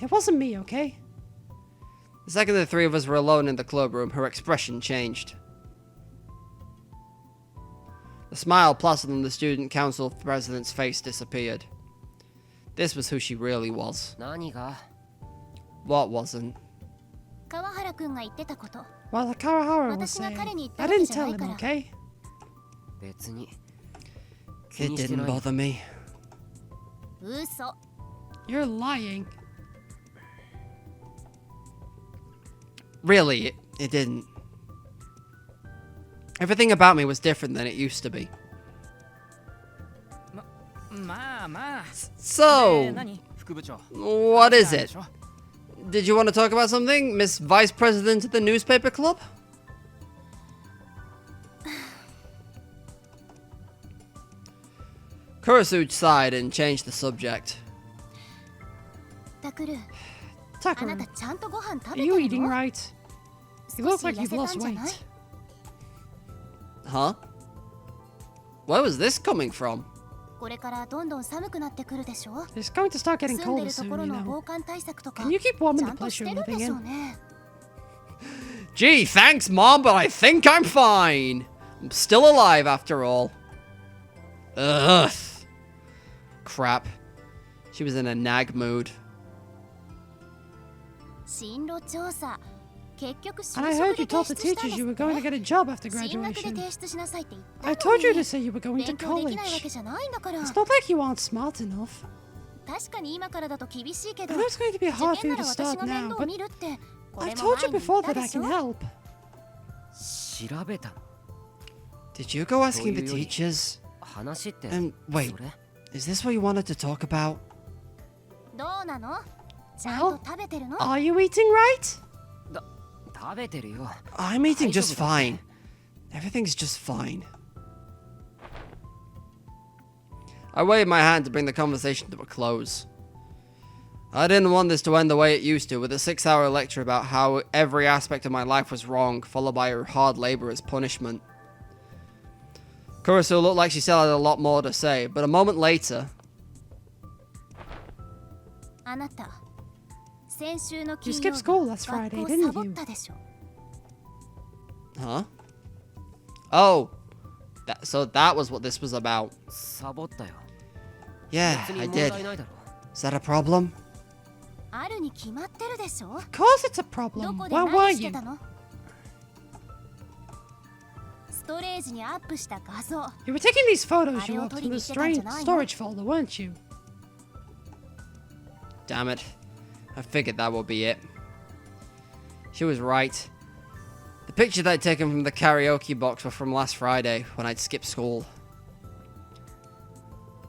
It wasn't me, okay? The second the three of us were alone in the clubroom, her expression changed. The smile plastered on the student council president's face disappeared. This was who she really was. What wasn't? Well, Kawahara was saying, I didn't tell him, okay? It didn't bother me. You're lying. Really, it didn't. Everything about me was different than it used to be. So, what is it? Did you want to talk about something, Miss Vice President of the newspaper club? Kurosu sighed and changed the subject. Takuru, are you eating right? You look like you've lost weight. Huh? Where was this coming from? It's going to start getting colder soon, you know. Can you keep warm in the place you're living in? Gee, thanks, Mom, but I think I'm fine. I'm still alive after all. Ugh. Crap. She was in a nag mood. And I heard you told the teachers you were going to get a job after graduation. I told you to say you were going to college. It's not like you aren't smart enough. I know it's going to be hard for you to start now, but I've told you before that I can help. Did you go asking the teachers? And wait, is this what you wanted to talk about? Well, are you eating right? I'm eating just fine. Everything's just fine. I waved my hand to bring the conversation to a close. I didn't want this to end the way it used to, with a 6-hour lecture about how every aspect of my life was wrong, followed by hard labor as punishment. Kurosu looked like she still had a lot more to say, but a moment later... You skipped school last Friday, didn't you? Huh? Oh, so that was what this was about. Yeah, I did. Is that a problem? Of course it's a problem. Where were you? You were taking these photos you uploaded from the storage folder, weren't you? Damn it. I figured that would be it. She was right. The pictures I'd taken from the karaoke box were from last Friday, when I'd skipped school.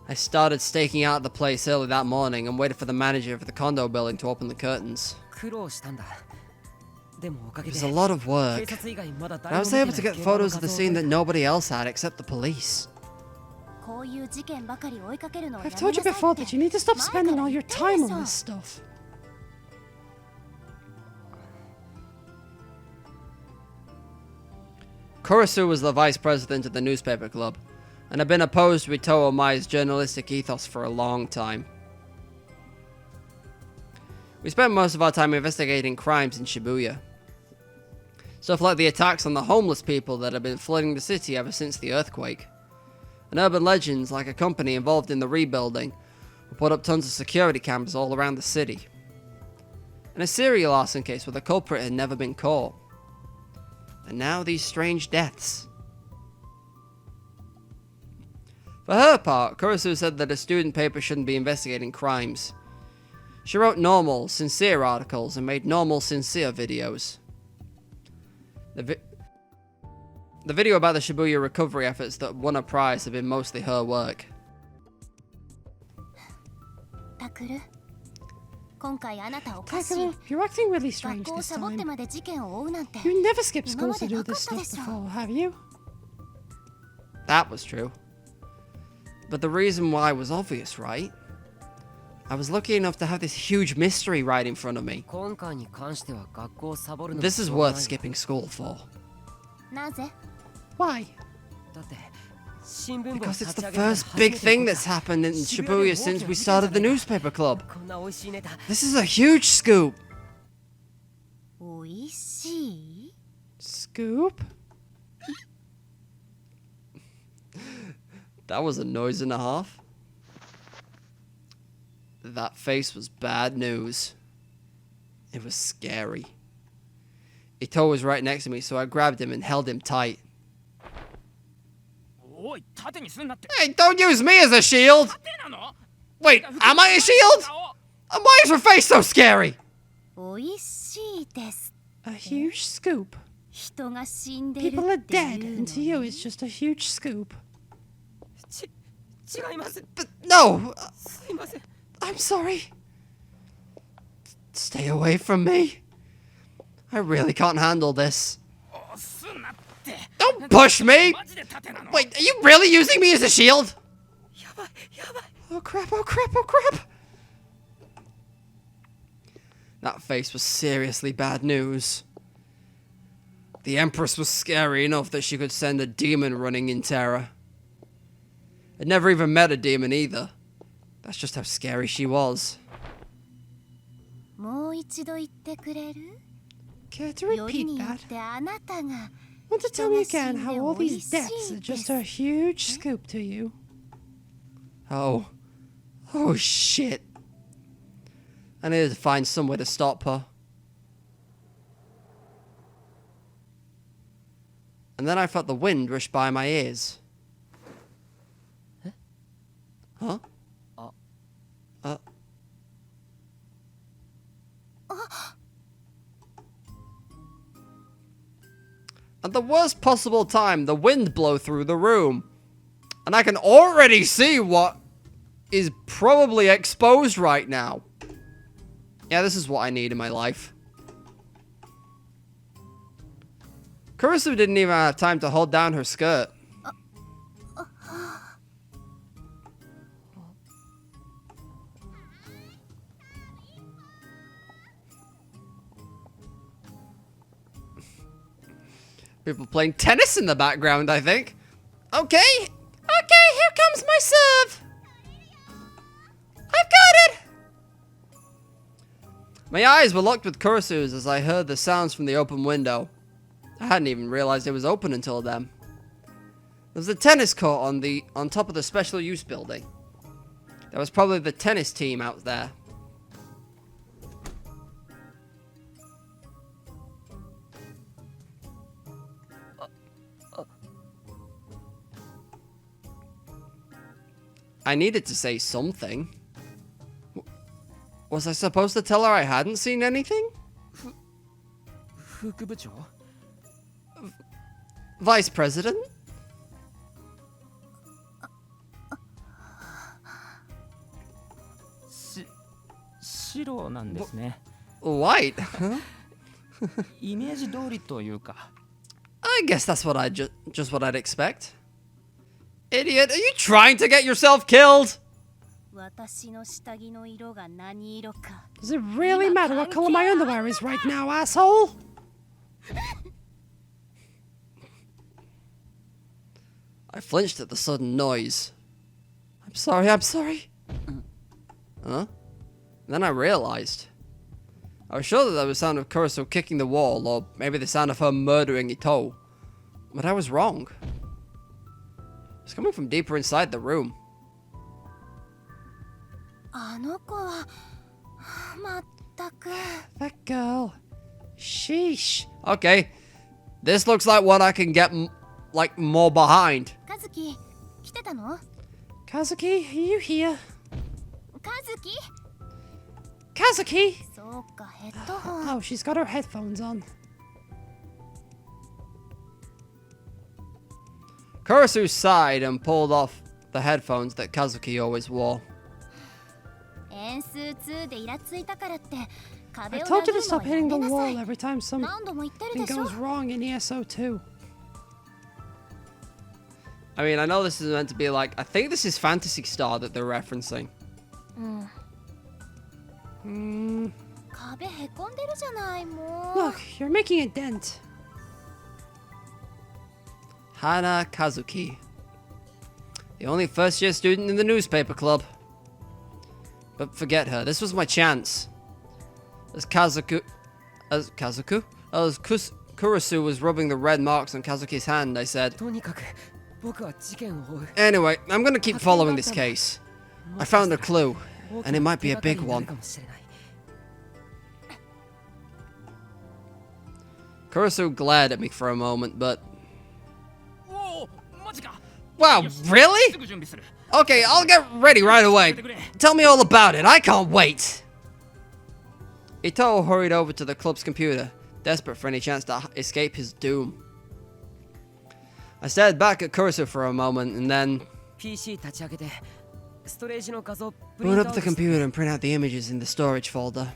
I started staking out the place early that morning and waited for the manager of the condo building to open the curtains. It was a lot of work, but I was able to get photos of the scene that nobody else had except the police. I've told you before that you need to stop spending all your time on this stuff. Kurosu was the vice president of the newspaper club, and had been opposed to Itoo Mai's journalistic ethos for a long time. We spent most of our time investigating crimes in Shibuya. Stuff like the attacks on the homeless people that had been flooding the city ever since the earthquake. And urban legends like a company involved in the rebuilding would put up tons of security cameras all around the city. And a serial arson case where the culprit had never been caught. And now these strange deaths. For her part, Kurosu said that a student paper shouldn't be investigating crimes. She wrote normal, sincere articles and made normal, sincere videos. The video about the Shibuya recovery efforts that won a prize have been mostly her work. Takuru, you're acting really strange this time. You never skipped school to do this stuff before, have you? That was true. But the reason why was obvious, right? I was lucky enough to have this huge mystery right in front of me. This is worth skipping school for. Why? Because it's the first big thing that's happened in Shibuya since we started the newspaper club. This is a huge scoop. Scoop? That was a noise and a half. That face was bad news. It was scary. Ito was right next to me, so I grabbed him and held him tight. Hey, don't use me as a shield! Wait, am I a shield? Why is her face so scary? A huge scoop. People are dead, and to you it's just a huge scoop. But no! I'm sorry. Stay away from me. I really can't handle this. Don't push me! Wait, are you really using me as a shield? Oh crap, oh crap, oh crap! That face was seriously bad news. The Empress was scary enough that she could send a demon running in terror. I'd never even met a demon either. That's just how scary she was. Care to repeat that? Want to tell me again how all these deaths are just a huge scoop to you? Oh shit. I needed to find somewhere to stop her. And then I felt the wind rush by my ears. Huh? At the worst possible time, the wind blew through the room. And I can already see what is probably exposed right now. Yeah, this is what I need in my life. Kurisu didn't even have time to hold down her skirt. People playing tennis in the background, I think. Okay, here comes my serve. I've got it. My eyes were locked with Kurisu's as I heard the sounds from the open window. I hadn't even realized it was open until then. There was a tennis court on top of the special use building. There was probably the tennis team out there. I needed to say something. Was I supposed to tell her I hadn't seen anything? Vice President? White? Huh? I guess that's what just what I'd expect. Idiot, are you trying to get yourself killed? Does it really matter what color my underwear is right now, asshole? I flinched at the sudden noise. I'm sorry. Huh? And then I realized. I was sure that there was the sound of Kurisu kicking the wall, or maybe the sound of her murdering Ito. But I was wrong. It's coming from deeper inside the room. That girl. Sheesh. Okay. This looks like one I can get, more behind. Kazuki, are you here? Kazuki? Oh, she's got her headphones on. Kurisu sighed and pulled off the headphones that Kazuki always wore. I told you to stop hitting the wall every time something goes wrong in ESO 2. I mean, I know this is meant to be I think this is Phantasy Star that they're referencing. Look, you're making a dent. Hana Kazuki. The only first-year student in the newspaper club. But forget her. This was my chance. As Kurusu was rubbing the red marks on Kazuki's hand, I said, "Anyway, I'm gonna keep following this case. I found a clue, and it might be a big one." Kurusu glared at me for a moment, but... Wow, really? Okay, I'll get ready right away. Tell me all about it, I can't wait. Ito hurried over to the club's computer, desperate for any chance to escape his doom. I stared back at Kurusu for a moment, and then... boot up the computer and print out the images in the storage folder.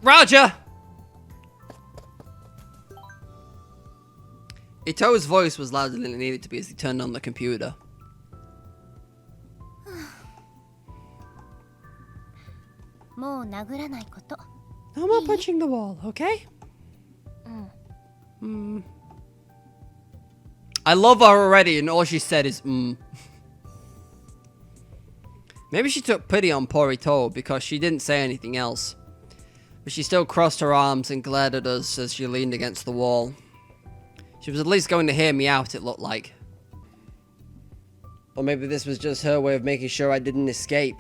Roger! Ito's voice was louder than it needed to be as he turned on the computer. No more punching the wall, okay? I love her already, and all she said is Maybe she took pity on poor Ito because she didn't say anything else. But she still crossed her arms and glared at us as she leaned against the wall. She was at least going to hear me out, it looked like. Or maybe this was just her way of making sure I didn't escape.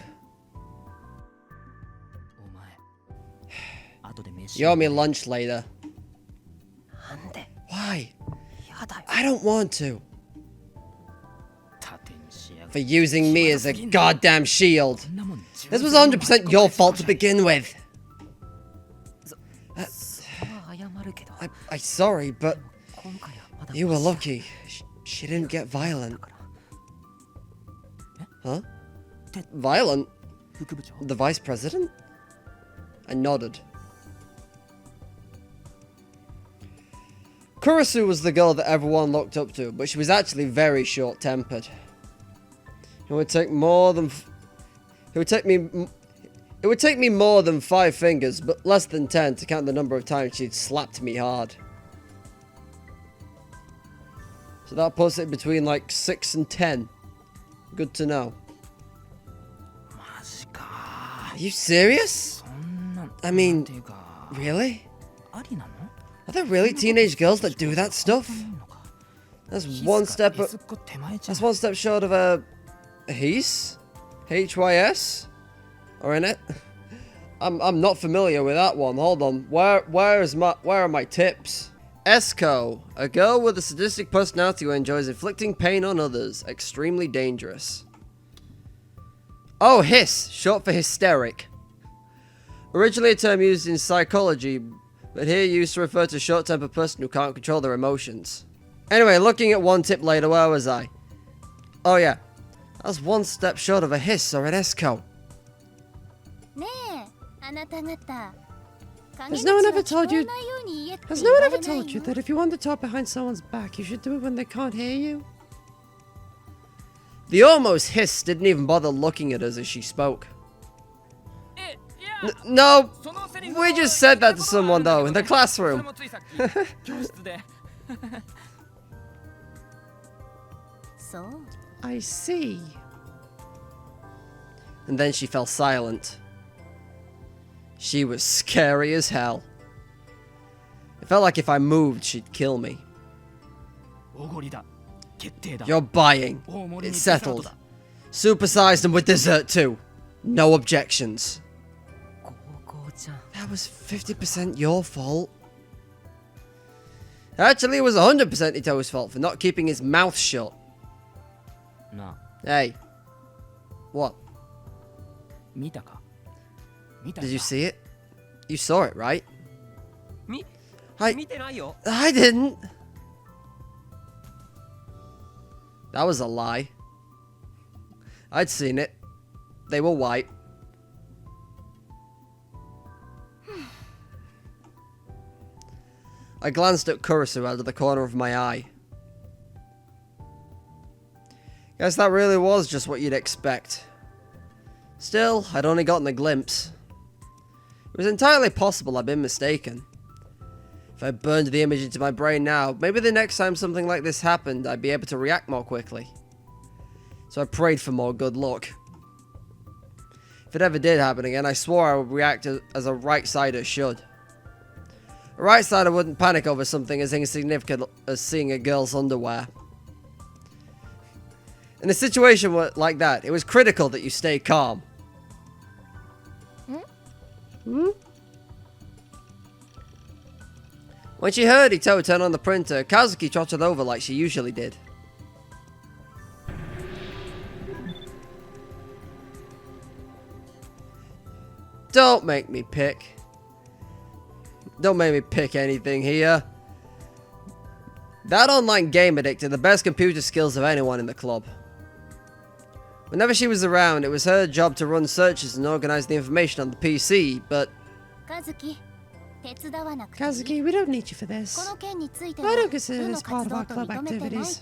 You owe me lunch later. Why? I don't want to. For using me as a goddamn shield. This was 100% your fault to begin with. I'm sorry, but you were lucky. She didn't get violent. Huh? Violent? The vice president? I nodded. Kurusu was the girl that everyone looked up to, but she was actually very short-tempered. It would take more than... It would take me more than 5 fingers, but less than 10 to count the number of times she'd slapped me hard. So that puts it between like 6 and 10. Good to know. Are you serious? I mean, really? Are there really teenage girls that do that stuff? That's one step short of a HYS? HYS? Or in it? I'm not familiar with that one. Hold on. Where are my tips? Esco, a girl with a sadistic personality who enjoys inflicting pain on others. Extremely dangerous. Oh, HIS, short for hysteric. Originally a term used in psychology, but here used to refer to a short-tempered person who can't control their emotions. Anyway, looking at one tip later, where was I? Oh yeah, that was one step short of a HIS or an ESCO. Has no one ever told you that if you want to talk behind someone's back, you should do it when they can't hear you? The almost hiss didn't even bother looking at us as she spoke. No, we just said that to someone though, in the classroom. I see. And then she fell silent. She was scary as hell. It felt like if I moved, she'd kill me. You're buying. It's settled. Supersized and with dessert too. No objections. That was 50% your fault. Actually, it was 100% Ito's fault for not keeping his mouth shut. No. Hey. What? Did you see it? You saw it, right? I didn't. That was a lie. I'd seen it. They were white. I glanced at Kurusu out of the corner of my eye. Guess that really was just what you'd expect. Still, I'd only gotten a glimpse. It was entirely possible I'd been mistaken. If I burned the image into my brain now, maybe the next time something like this happened, I'd be able to react more quickly. So I prayed for more good luck. If it ever did happen again, I swore I would react as a right-sider should. A right-sider wouldn't panic over something as insignificant as seeing a girl's underwear. In a situation like that, it was critical that you stay calm. When she heard Ito turn on the printer, Kazuki trotted over like she usually did. Don't make me pick. Don't make me pick anything here. That online game addict had the best computer skills of anyone in the club. Whenever she was around, it was her job to run searches and organize the information on the PC, but... Kazuki, we don't need you for this. I don't consider this part of our club activities.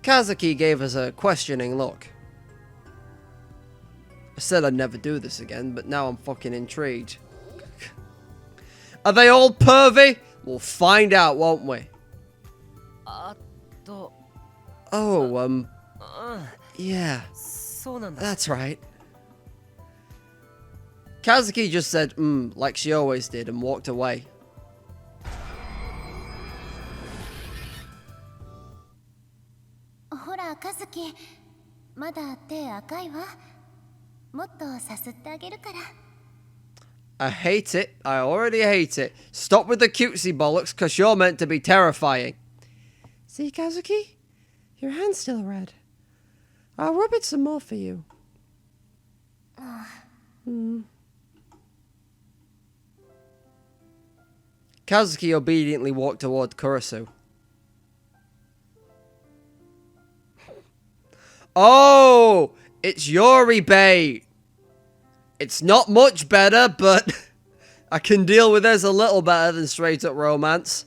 Kazuki gave us a questioning look. I said I'd never do this again, but now I'm fucking intrigued. Are they all pervy? We'll find out, won't we? Oh, yeah. That's right. Kazuki just said, like she always did, and walked away. I hate it. I already hate it. Stop with the cutesy bollocks, because you're meant to be terrifying. See, Kazuki? Your hand's still red. I'll rub it some more for you. Kazuki obediently walked toward Kurisu. Oh! It's Yuri bait! It's not much better, but I can deal with this a little better than straight up romance.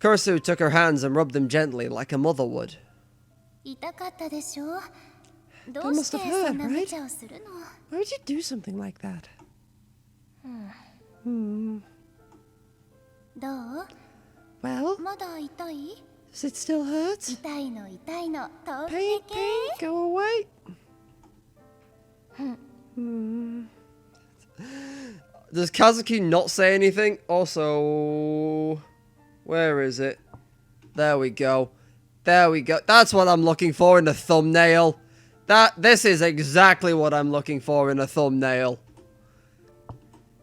Kurisu took her hands and rubbed them gently like a mother would. That must have hurt, right? Why would you do something like that? Well, does it still hurt? Pain, go away. Does Kazuki not say anything? Also, where is it? There we go. There we go. That's what I'm looking for in a thumbnail. This is exactly what I'm looking for in a thumbnail.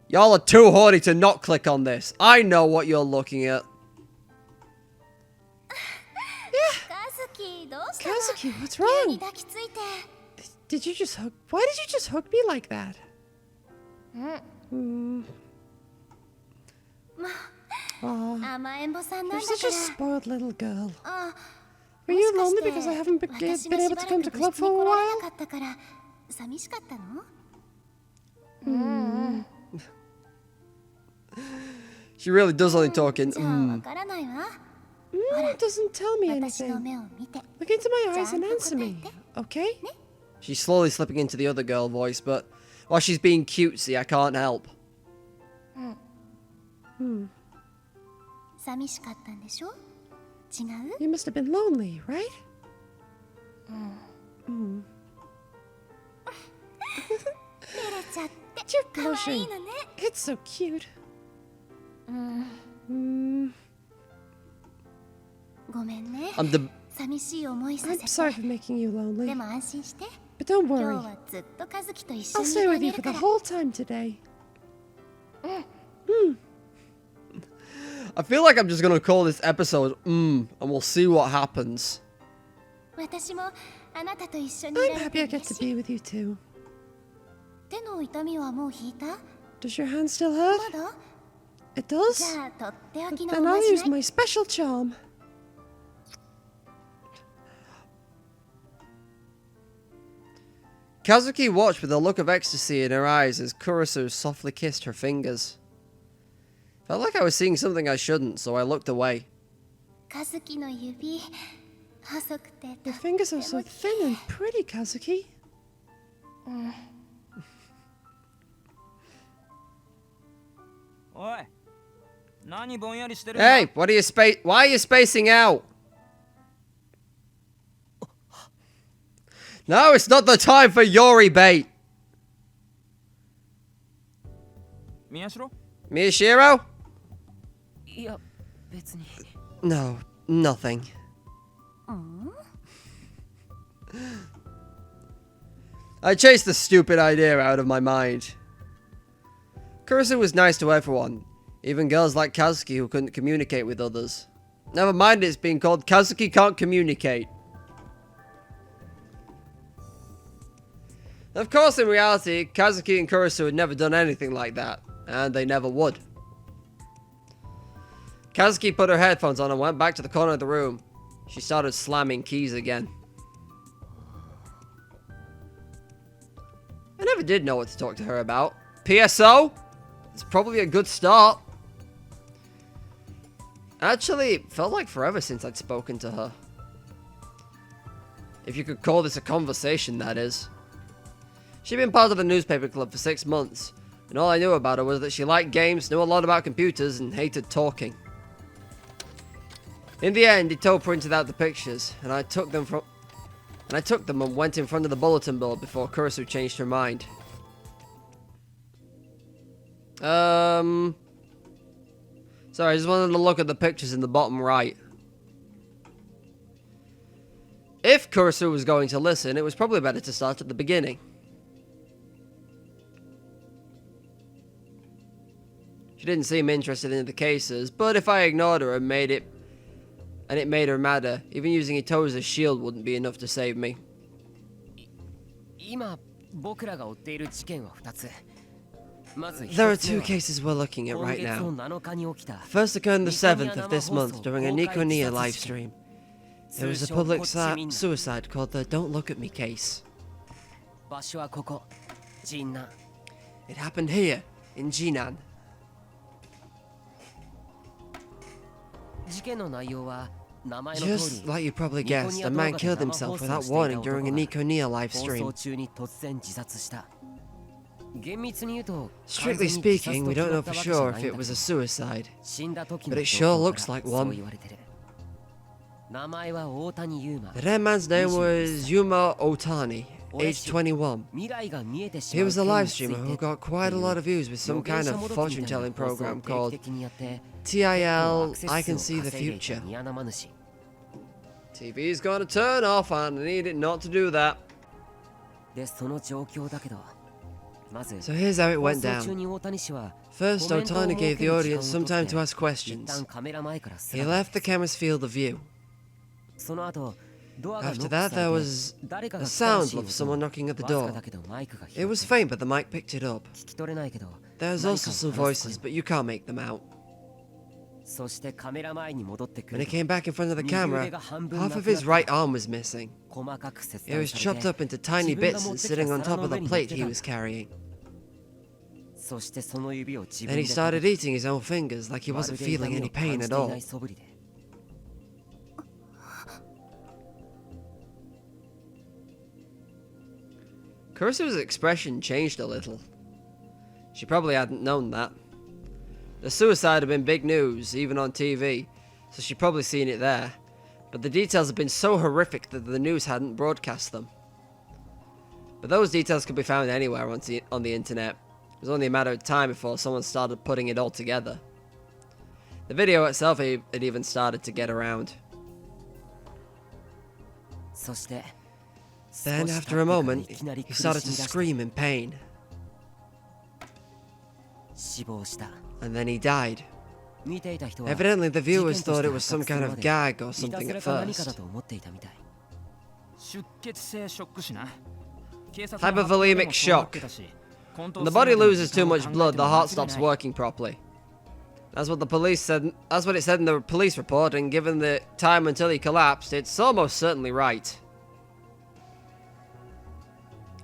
Y'all are too horny to not click on this. I know what you're looking at. Kazuki, what's wrong? Did you just hug? Why did you just hug me like that? You're such a spoiled little girl. Were you lonely because I haven't been able to come to club for a while? She really does only talk in Doesn't tell me anything. Look into my eyes and answer me, okay? She's slowly slipping into the other girl voice, but while she's being cutesy, I can't help. You must have been lonely, right? You're blushing. It's so cute. I'm sorry for making you lonely. But don't worry. I'll stay with you for the whole time today. I feel like I'm just gonna call this episode and we'll see what happens. I'm happy I get to be with you too. Does your hand still hurt? It does? Then I'll use my special charm. Kazuki watched with a look of ecstasy in her eyes as Kurisu softly kissed her fingers. Felt like I was seeing something I shouldn't, so I looked away. Your fingers are so thin and pretty, Kazuki. Hey, what are you why are you spacing out? No, it's not the time for Yori bait. Miyashiro? No, nothing. I chased the stupid idea out of my mind. Kurisu was nice to everyone, even girls like Kazuki who couldn't communicate with others. Never mind it's being called Kazuki can't communicate. Of course, in reality, Kazuki and Kurisu had never done anything like that, and they never would. Kazuki put her headphones on and went back to the corner of the room. She started slamming keys again. I never did know what to talk to her about. PSO? It's probably a good start. Actually, it felt like forever since I'd spoken to her. If you could call this a conversation, that is. She'd been part of the newspaper club for 6 months, and all I knew about her was that she liked games, knew a lot about computers, and hated talking. In the end, Ito printed out the pictures, and I took them and went in front of the bulletin board before Kurisu changed her mind. Sorry, I just wanted to look at the pictures in the bottom right. If Kurisu was going to listen, it was probably better to start at the beginning. She didn't seem interested in the cases, but if I ignored her and it made her madder, even using Ito as a shield wouldn't be enough to save me. There are 2 cases we're looking at right now. First occurred on the 7th of this month during a Nikoniya livestream. It was a public suicide called the Don't Look at Me case. It happened here, in Jinan. Just like you probably guessed, a man killed himself without warning during a Nikoniya livestream. Strictly speaking, we don't know for sure if it was a suicide, but it sure looks like one. The dead man's name was Yuma Otani, age 21. He was a live streamer who got quite a lot of views with some kind of fortune-telling program called TIL, I Can See the Future. TV's gonna turn off and I need it not to do that. So here's how it went down. First, Otani gave the audience some time to ask questions. He left the camera's field of view. After that, there was a sound of someone knocking at the door. It was faint, but the mic picked it up. There's also some voices, but you can't make them out. When he came back in front of the camera, half of his right arm was missing. It was chopped up into tiny bits and sitting on top of the plate he was carrying. Then he started eating his own fingers like he wasn't feeling any pain at all. Kurisu's expression changed a little. She probably hadn't known that. The suicide had been big news, even on TV, so she'd probably seen it there. But the details had been so horrific that the news hadn't broadcast them. But those details could be found anywhere on the internet. It was only a matter of time before someone started putting it all together. The video itself had even started to get around. Then, after a moment, he started to scream in pain. And then he died. Evidently, the viewers thought it was some kind of gag or something at first. Hypovolemic shock. When the body loses too much blood, the heart stops working properly. That's what the police said. That's what it said in the police report, and given the time until he collapsed, it's almost certainly right.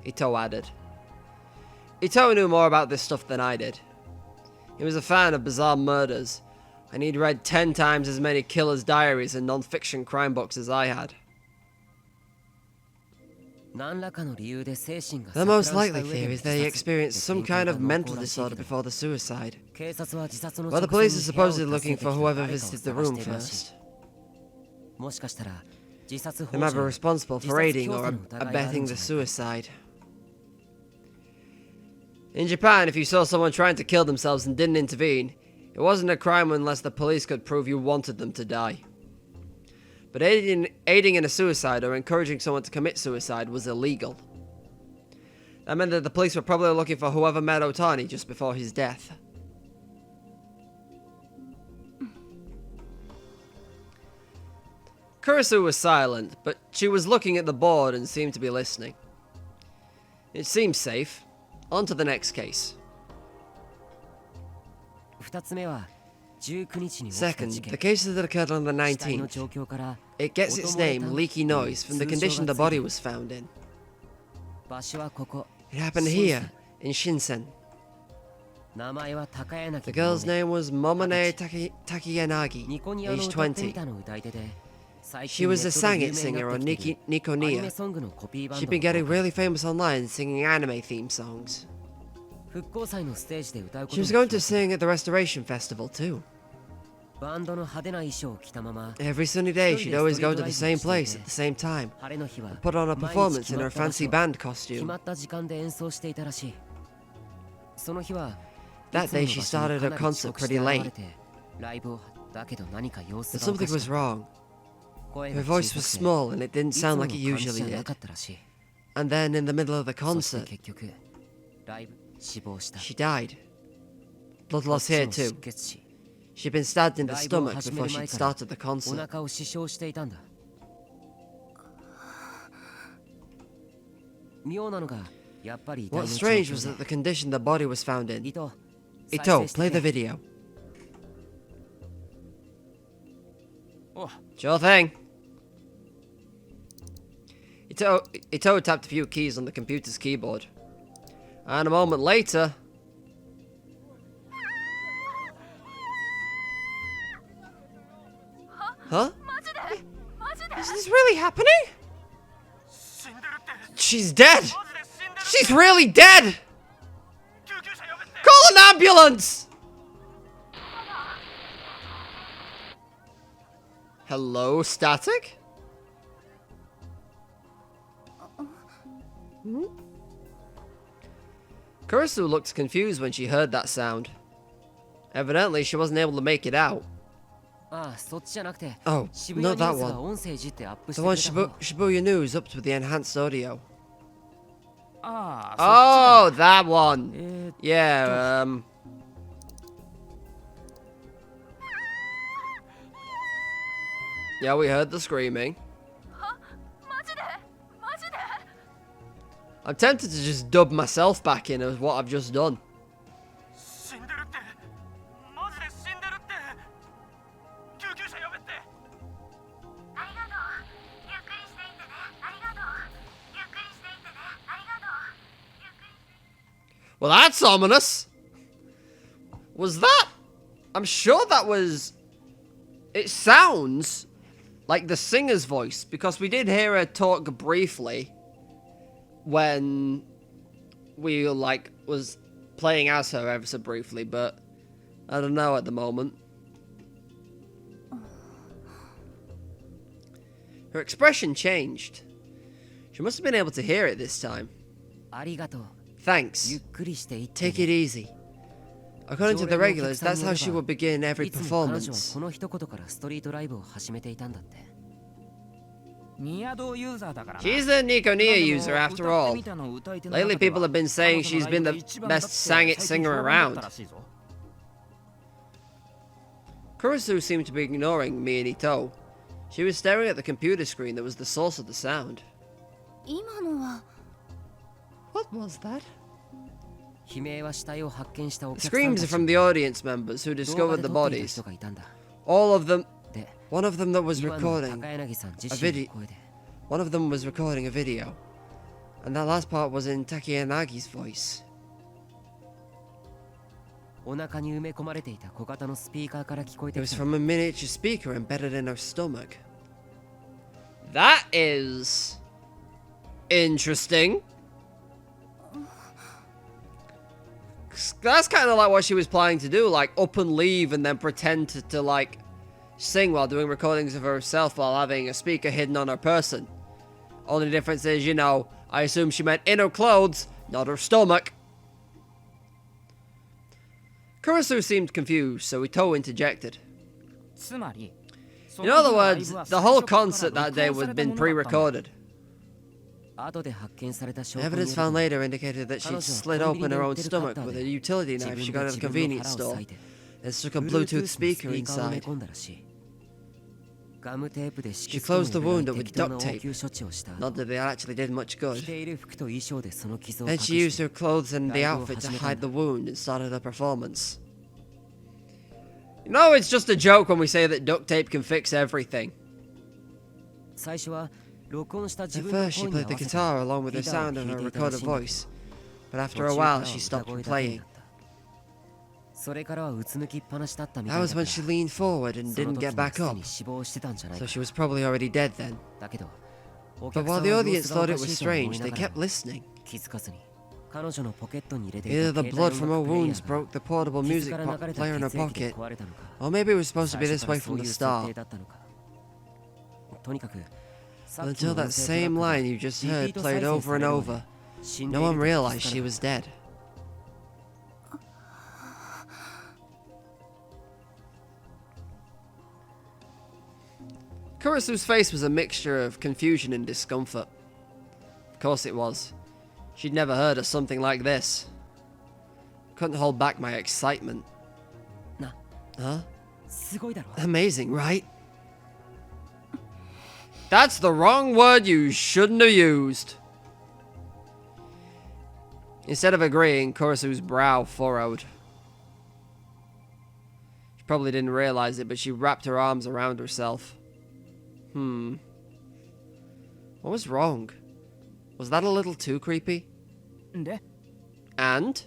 Ito added. Ito knew more about this stuff than I did. He was a fan of bizarre murders, and he'd read 10 times as many killers' diaries and non-fiction crime books as I had. The most likely theory is that he experienced some kind of mental disorder before the suicide. Well, the police are supposedly looking for whoever visited the room first. They might be responsible for aiding or abetting the suicide. In Japan, if you saw someone trying to kill themselves and didn't intervene, it wasn't a crime unless the police could prove you wanted them to die. But aiding in a suicide or encouraging someone to commit suicide was illegal. That meant that the police were probably looking for whoever met Otani just before his death. Kurisu was silent, but she was looking at the board and seemed to be listening. It seemed safe. On to the next case. Second, the cases that occurred on the 19th. It gets its name, leaky noise, from the condition the body was found in. It happened here, in Shinsen. The girl's name was Momone Takiyanagi, age 20. She was a sangit singer on Nikoniya. She'd been getting really famous online singing anime theme songs. She was going to sing at the Restoration Festival too. Every sunny day she'd always go to the same place at the same time and put on a performance in her fancy band costume. That day she started her concert pretty late. But something was wrong. Her voice was small and it didn't sound like it usually did. And then in the middle of the concert, she died. Blood loss here too. She'd been stabbed in the stomach before she'd started the concert. What's strange was that the condition the body was found in. Ito, play the video. Sure thing. Ito tapped a few keys on the computer's keyboard. And a moment later... Huh? Is this really happening? She's dead! She's really dead! Call an ambulance! Hello, static? Kurisu looked confused when she heard that sound. Evidently, she wasn't able to make it out. Oh, not that one. The one Shibuya News upped with the enhanced audio. Oh, that one. Yeah, Yeah, we heard the screaming. I'm tempted to just dub myself back in as what I've just done. Well, that's ominous. Was that? I'm sure that was... It sounds like the singer's voice, because we did hear her talk briefly when we, was playing as her ever so briefly, but I don't know at the moment. Her expression changed. She must have been able to hear it this time. Thanks. Take it easy. According to the regulars, that's how she would begin every performance. She's a Nikoniya user after all. Lately people have been saying she's been the best sangit singer around. Kurisu seemed to be ignoring me and Ito. She was staring at the computer screen that was the source of the sound. What was that? The screams are from the audience members who discovered the bodies. All of them. One of them that was recording a video. One of them was recording a video. And that last part was in Takayanagi's voice. It was from a miniature speaker embedded in her stomach. That is... Interesting. That's kind of like what she was planning to do, like up and leave and then pretend to like sing while doing recordings of herself while having a speaker hidden on her person. Only difference is, you know, I assume she meant in her clothes, not her stomach. Kurisu seemed confused, so Ito interjected. In other words, the whole concert that day had been pre-recorded. Evidence found later indicated that she'd slit open her own stomach with a utility knife she got at a convenience store and stuck a Bluetooth speaker inside. She closed the wound up with duct tape, not that they actually did much good. Then she used her clothes and the outfit to hide the wound and started her performance. You know, it's just a joke when we say that duct tape can fix everything. At first, she played the guitar along with the sound of her recorded voice, but after a while, she stopped playing. That was when she leaned forward and didn't get back up, so she was probably already dead then. But while the audience thought it was strange, they kept listening. Either the blood from her wounds broke the portable music player in her pocket, or maybe it was supposed to be this way from the start. Until that same line you just heard played over and over, no one realized she was dead. Kurisu's face was a mixture of confusion and discomfort. Of course it was. She'd never heard of something like this. Couldn't hold back my excitement. Huh? Amazing, right? That's the wrong word you shouldn't have used. Instead of agreeing, Kurisu's brow furrowed. She probably didn't realize it, but she wrapped her arms around herself. What was wrong? Was that a little too creepy? And?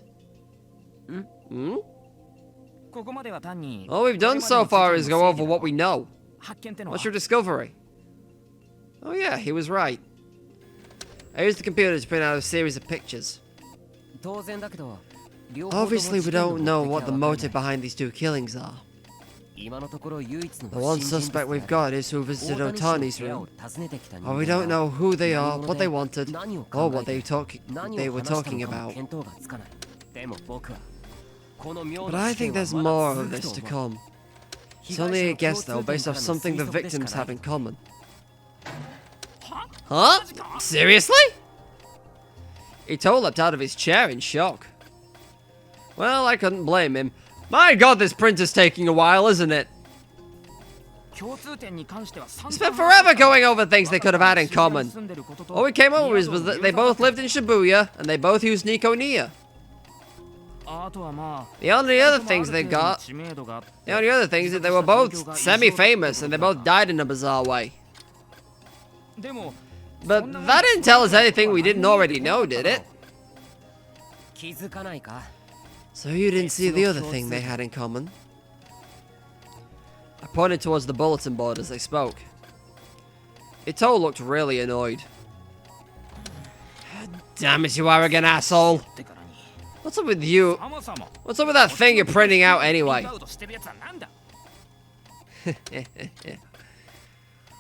All we've done so far is go over what we know. What's your discovery? Oh yeah, he was right. I used the computer to print out a series of pictures. Obviously we don't know what the motive behind these two killings are. The one suspect we've got is who visited Otani's room. Or we don't know who they are, what they wanted, or what they were talking about. But I think there's more of this to come. It's only a guess though, based off something the victims have in common. Huh? Seriously? Ito leapt out of his chair in shock. Well, I couldn't blame him. My god, this print is taking a while, isn't it? We spent forever going over things they could have had in common. All we came up with was that they both lived in Shibuya, and they both used Nico Nia. The only other things is that they were both semi-famous, and they both died in a bizarre way. But that didn't tell us anything we didn't already know, did it? So you didn't see the other thing they had in common? I pointed towards the bulletin board as they spoke. Ito looked really annoyed. Damn it, you arrogant asshole! What's up with you? What's up with that thing you're printing out anyway?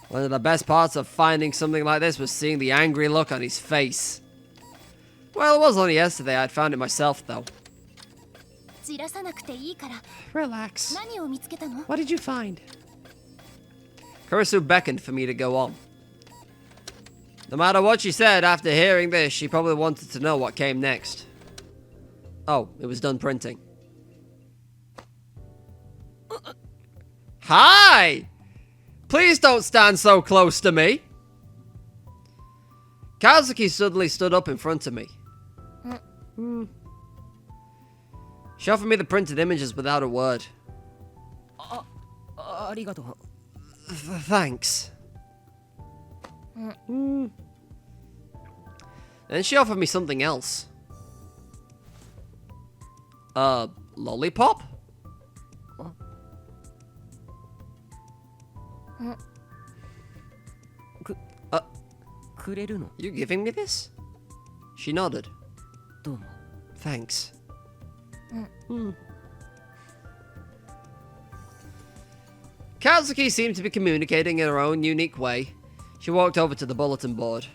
One of the best parts of finding something like this was seeing the angry look on his face. Well, it was only yesterday I'd found it myself, though. Relax. What did you find? Kurisu beckoned for me to go on. No matter what she said, after hearing this, she probably wanted to know what came next. Oh, it was done printing. Hi! Please don't stand so close to me. Kazuki suddenly stood up in front of me. She offered me the printed images without a word. Thanks. Then she offered me something else. Lollipop? You giving me this? She nodded. どうも Thanks. Kazuki seemed to be communicating in her own unique way. She walked over to the bulletin board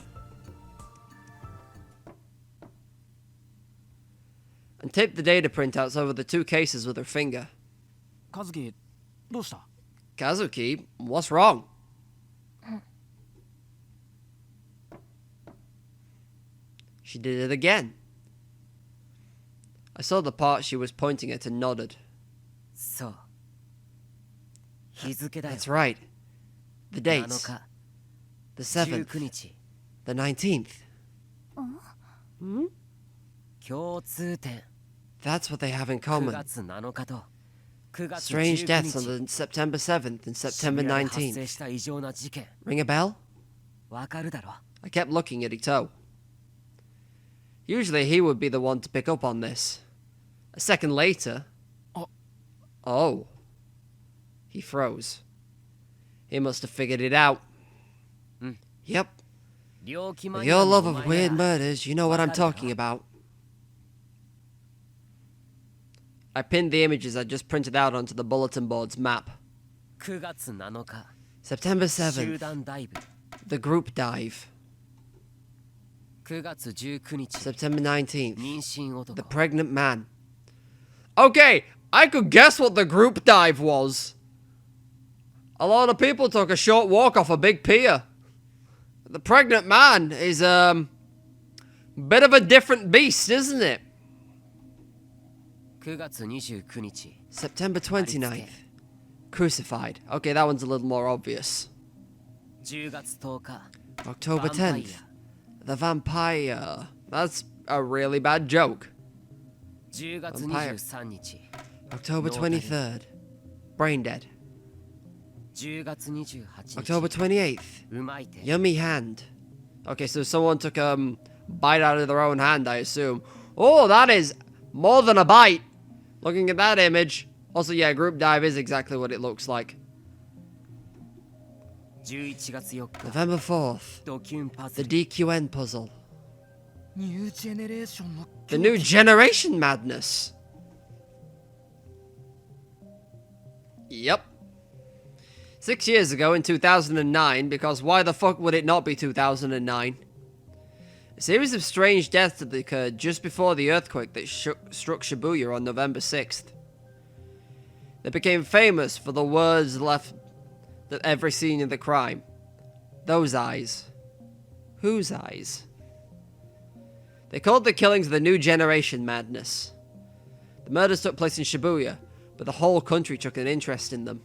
and taped the data printouts over the two cases with her finger. 和樹どうした？ Kazuki, what's wrong? She did it again. I saw the part she was pointing at and nodded. そう日付だよ That's right. The 7 dates. 日 The 7th. 19日 The 19th. 共通点 That's what they have in 9 common. 月7日と9月 Strange 19 deaths on 日 the September 7th and 渋 September 谷で発生 19th. した異常な事件 Ring a bell? わかるだろ I kept looking at Ito. Usually he would be the one to pick up on this. A second later... Oh. He froze. He must have figured it out. Yep. 猟奇 With マニア your の love お of 前 weird なら murders, you know what I'm talking about. I pinned the images I just printed out onto the bulletin board's map. 9月7日 September 集 7th, 団ダイブ the group dive. 9月19日 September 19th, 妊娠 the 男 pregnant man. Okay, I could guess what the group dive was. A lot of people took a short walk off a big pier. The pregnant man is, bit of a different beast, isn't it? 9月29日 September 29th, crucified. Okay, that one's a little more obvious. 10月10日 October ヴァンパイ 10th, the vampire. That's a really bad joke. 10月 Vampire. 23日 October 23rd, brain dead. 10月28日 October 28th, うまい手 yummy hand. Okay, so someone took a bite out of their own hand, I assume. Oh, that is more than a bite. Looking at that image. Also, yeah, group dive is exactly what it looks like. 11月4日 November 4th, ドキュンパ the ズル DQN puzzle. ニュージェネレーションの The new generation madness. Yep. 6 years ago in 2009, because why the fuck would it not be 2009? A series of strange deaths had occurred just before the earthquake that struck Shibuya on November 6th. They became famous for the words left at every scene of the crime. Those eyes. Whose eyes? They called the killings the new generation madness. The murders took place in Shibuya, but the whole country took an interest in them.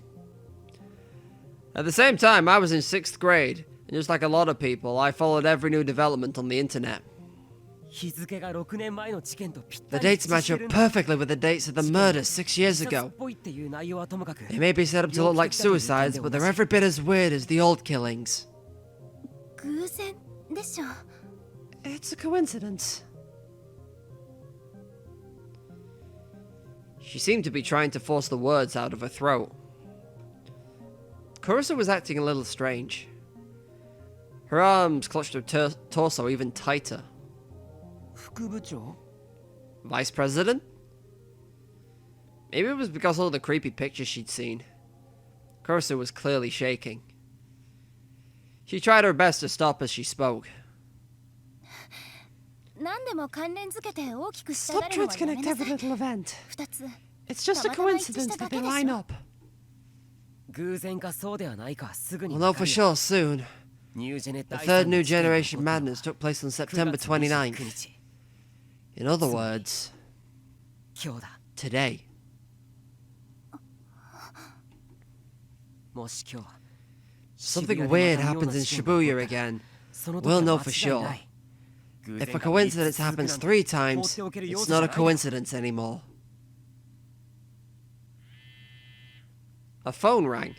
At the same time, I was in 6th grade, and just like a lot of people, I followed every new development on the internet. 日付が6年前の事件とぴっ The たり dates 一致 match して up るんだ perfectly with the dates of the murders 6 years 自殺 ago. っぽいっていう内容はともかく They may be set up to look like suicides, but they're every bit as weird as the old killings. 偶然でしょ。 It's a coincidence. She seemed to be trying to force the words out of her throat. Kurisa was acting a little strange. Her arms clutched her torso even tighter. 副部長 Vice President? Maybe it was because of all the creepy pictures she'd seen. Kurisa was clearly shaking. She tried her best to stop as she spoke. 何でも関連付けて大きくした Stop がるのは trying to やめ connect なさ every い。 little event. 二つ It's just a coincidence that they line up. 偶然かそうではないかすぐに We'll わ know か for るよ sure soon. ニュージェネ The 第 third 三 new の事件が generation 起こったのは madness took place on 9 September 月29 29th. 日 In other words, 今日だ today. もし今日 Something weird happens in Shibuya again. We'll know for sure. If a coincidence happens 3 times, it's not a coincidence anymore. A phone rang.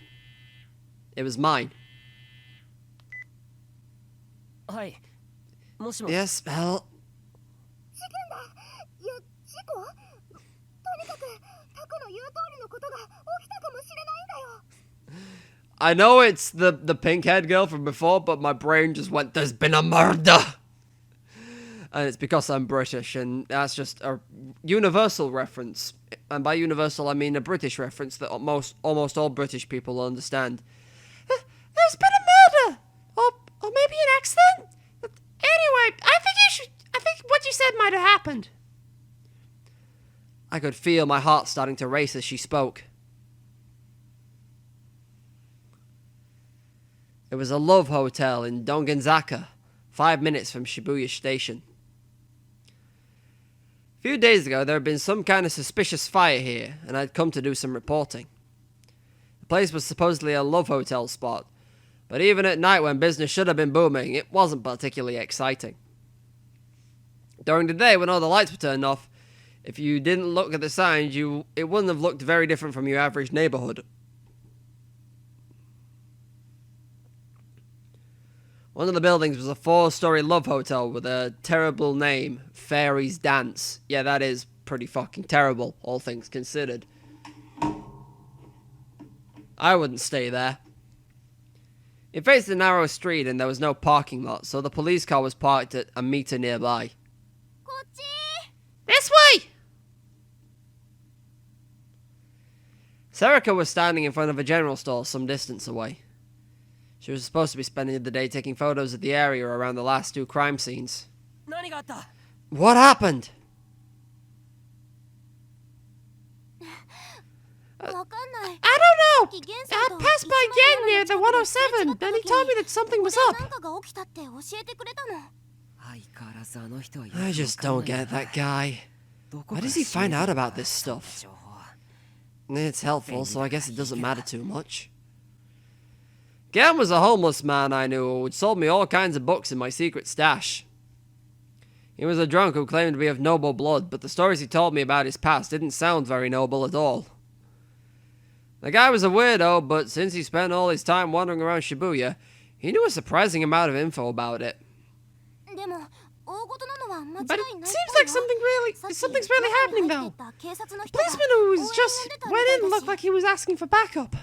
It was mine. はいもしもし Yes, Belle. いや事故とにかくタクの言う通りのことが起きたかもしれないんだよ。I know it's the pink-haired girl from before, but my brain just went, there's been a murder! And it's because I'm British, and that's just a universal reference. And by universal, I mean a British reference that almost all British people will understand. There's been a murder! Or maybe an accident? Anyway, I think what you said might have happened. I could feel my heart starting to race as she spoke. It was a love hotel in Dongenzaka, 5 minutes from Shibuya Station. A few days ago, there had been some kind of suspicious fire here, and I'd come to do some reporting. The place was supposedly a love hotel spot, but even at night when business should have been booming, it wasn't particularly exciting. During the day, when all the lights were turned off, if you didn't look at the signs, it wouldn't have looked very different from your average neighborhood. One of the buildings was a 4-story love hotel with a terrible name, Fairies Dance. Yeah, that is pretty fucking terrible, all things considered. I wouldn't stay there. It faced a narrow street and there was no parking lot, so the police car was parked at a meter nearby. This way! Sarika was standing in front of a general store some distance away. She was supposed to be spending the day taking photos of the area around the last 2 crime scenes. What happened? I don't know. I passed by Yen near the 107, then he told me that something was up. I just don't get that guy. Why does he find out about this stuff? It's helpful, so I guess it doesn't matter too much. Gan was a homeless man I knew who had sold me all kinds of books in my secret stash. He was a drunk who claimed to be of noble blood, but the stories he told me about his past didn't sound very noble at all. The guy was a weirdo, but since he spent all his time wandering around Shibuya, he knew a surprising amount of info about it. But it seems like something's really happening though. The policeman who was just went in looked like he was asking for backup.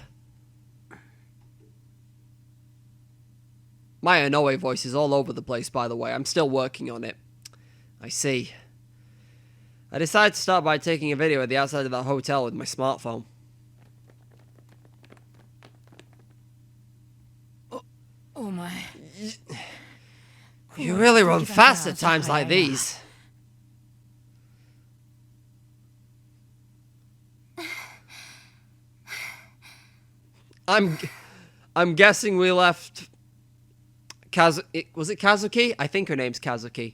My Inoue voice is all over the place, by the way. I'm still working on it. I see. I decided to start by taking a video at the outside of that hotel with my smartphone. Oh my. You really run fast at times like these. I'm guessing we left was it Kazuki? I think her name's Kazuki.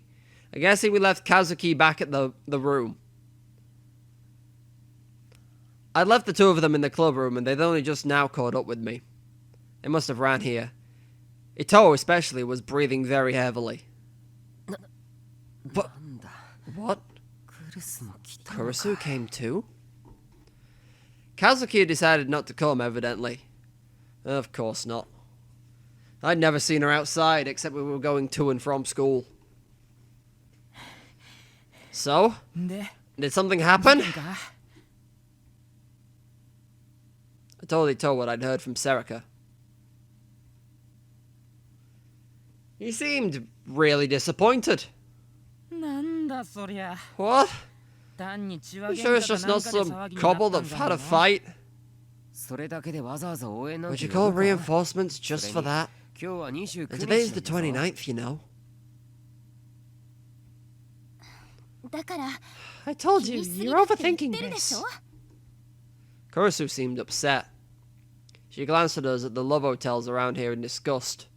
I'm guessing we left Kazuki back at the room. I'd left the 2 of them in the club room and they'd only just now caught up with me. They must have ran here. Ito especially was breathing very heavily. But what? Kurisu came too? Kazuki decided not to come, evidently. Of course not. I'd never seen her outside, except we were going to and from school. So? Did something happen? I told Ito what I'd heard from Serika. He seemed really disappointed. What? You sure it's just not some couple that had a fight? Would you call reinforcements just for that? And today's the 29th, you know. I told you, you're overthinking this. Kurisu seemed upset. She glanced at us at the love hotels around here in disgust.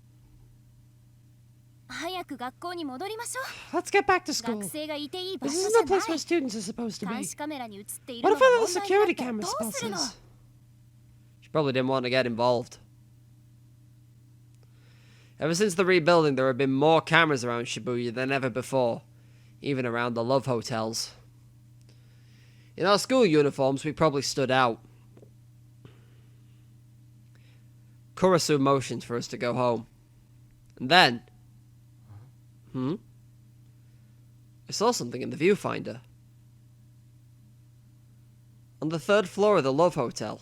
Let's get back to school. This isn't a place where students are supposed to be. What if one of the security camera spots us? She probably didn't want to get involved. Ever since the rebuilding, there have been more cameras around Shibuya than ever before, even around the love hotels. In our school uniforms, we probably stood out. Kurisu motioned for us to go home. And then... I saw something in the viewfinder. On the 3rd floor of the Love Hotel.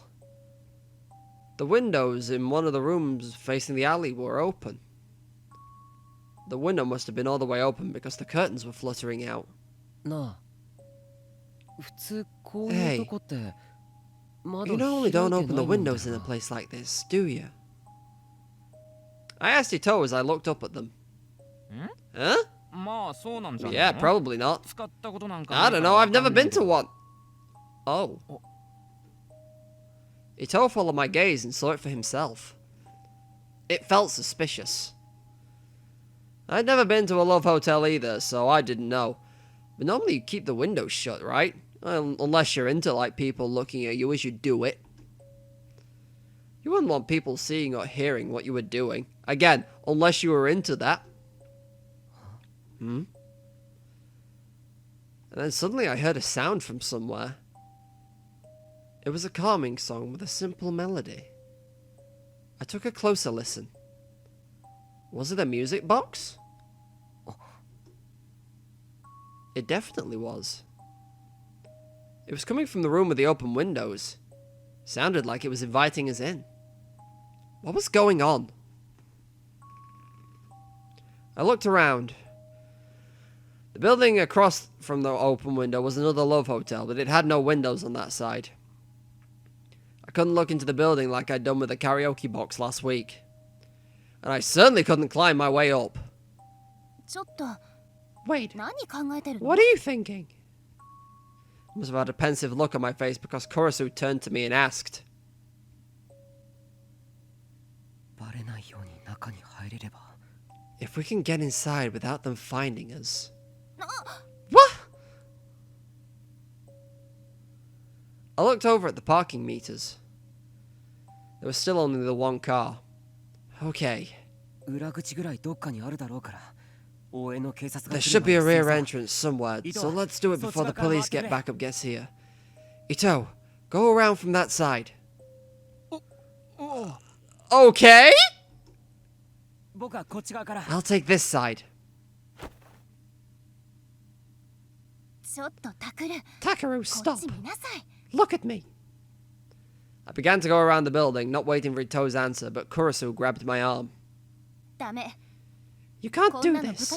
The windows in one of the rooms facing the alley were open. The window must have been all the way open because the curtains were fluttering out. Hey, you normally don't open the windows in a place like this, do you? I asked Ito as I looked up at them. Huh? Yeah, probably not. I don't know, I've never been to one. Oh. Ito followed my gaze and saw it for himself. It felt suspicious. I'd never been to a love hotel either, so I didn't know. But normally you keep the windows shut, right? Unless you're into like people looking at you as you do it. You wouldn't want people seeing or hearing what you were doing. Again, unless you were into that. And then suddenly I heard a sound from somewhere. It was a calming song with a simple melody. I took a closer listen. Was it a music box? It definitely was. It was coming from the room with the open windows. Sounded like it was inviting us in. What was going on? I looked around. The building across from the open window was another love hotel, but it had no windows on that side. I couldn't look into the building like I'd done with the karaoke box last week. And I certainly couldn't climb my way up. Wait, what are you thinking? I must have had a pensive look on my face because Kurisu turned to me and asked, if we can get inside without them finding us. What? I looked over at the parking meters. There was still only the one car. Okay. There should be a rear entrance somewhere, so let's do it before the police backup gets here. Ito, go around from that side. Okay? I'll take this side. Takeru, stop. Look at me. I began to go around the building, not waiting for Ito's answer, but Kurisu grabbed my arm. You can't do this.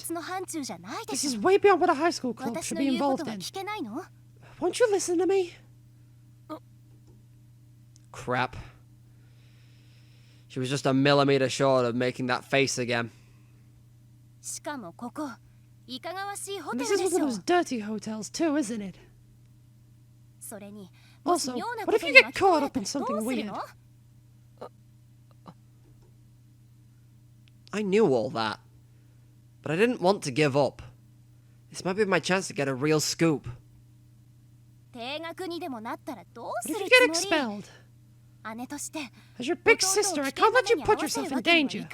This is way beyond what a high school club should be involved in. Won't you listen to me? Crap. She was just a millimeter short of making that face again. This is one of those dirty hotels too, isn't it? Also, what if you get caught up in something weird? I knew all that, but I didn't want to give up. This might be my chance to get a real scoop. What if you get expelled? As your big sister, I can't let you put yourself in danger.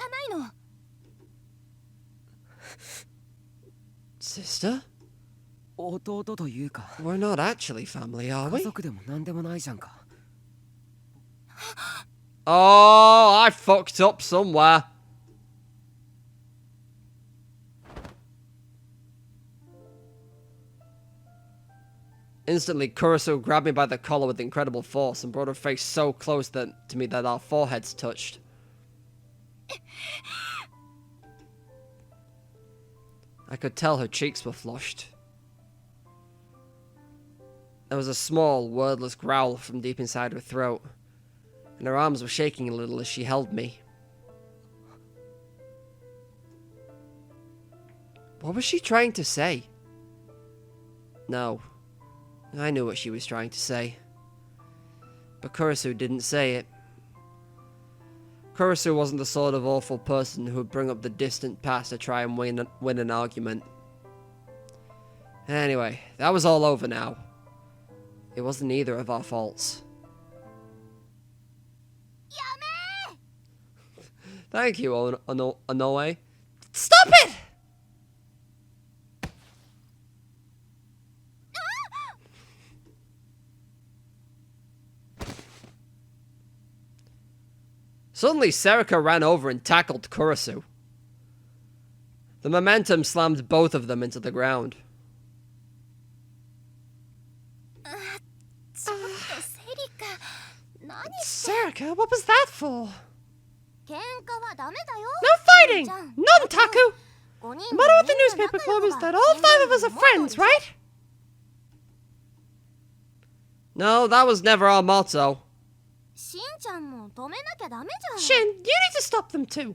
Sister? We're not actually family, are we? Oh, I fucked up somewhere. Instantly, Kurisu grabbed me by the collar with incredible force and brought her face so close to me that our foreheads touched. I could tell her cheeks were flushed. There was a small, wordless growl from deep inside her throat, and her arms were shaking a little as she held me. What was she trying to say? No. I knew what she was trying to say. But Kurisu didn't say it. Kurisu wasn't the sort of awful person who would bring up the distant past to try and win an argument. Anyway, that was all over now. It wasn't either of our faults. Thank you, Onoe. Stop it! Suddenly, Serika ran over and tackled Kurisu. The momentum slammed both of them into the ground. Serica, what was that for? 喧嘩はダメだよ。 No fighting! None, Taku! The motto of the newspaper club is that all 5 of us are friends, right? No, that was never our motto. しんちゃんも止めなきゃダメじゃん。 Shin, you need to stop them too.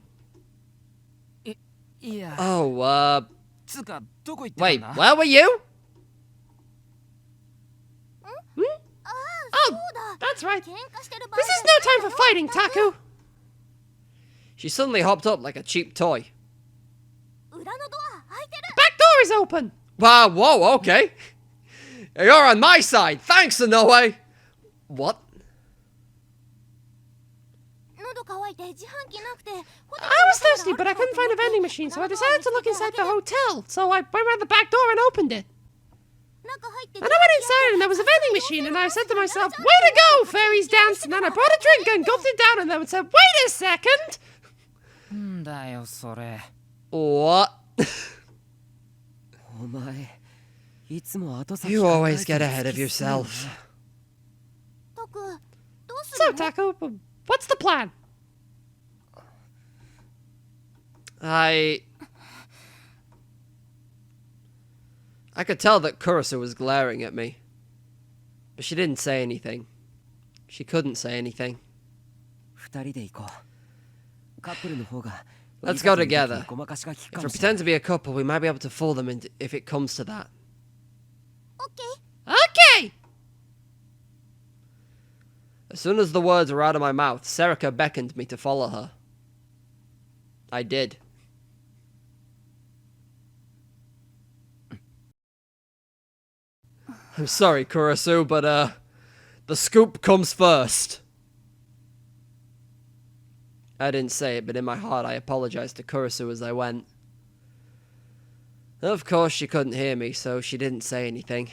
いや Oh, つうかどこ行って wait, たんだ where were you? Oh, that's right. 喧嘩してる場合 This is no time for fighting, Taku. She suddenly hopped up like a cheap toy. 裏のドア開いてる。 Back door is open. Wow, whoa, okay. You're on my side. Thanks, Inoue. What? 喉乾いて自販機なくて。 I was thirsty, but I couldn't find a vending machine, so I decided to look inside the hotel. So I went around the back door and opened it. 中入って And I went inside and there was a vending machine, and I said to myself, way to go, fairies dance. And then I brought a drink and gulped it down and then said, wait a second. んだよそれ What? お前いつも後先 You 考え always て get る ahead of 好きすぎる yourself. タク、どうす So, るの？ Taku, what's the plan? I could tell that Kurisu was glaring at me. But she didn't say anything. She couldn't say anything. 二人で行こうカップルの方が Let's go together. ごまかしが効く If か we もしれない pretend to be a couple, we might be able to fool them if it comes to that. オッケー。 Okay. As soon as the words were out of my mouth, Serica beckoned me to follow her. I did. I'm sorry, Kurisu, but the scoop comes first. I didn't say it, but in my heart I apologized to Kurisu as I went. Of course she couldn't hear me, so she didn't say anything.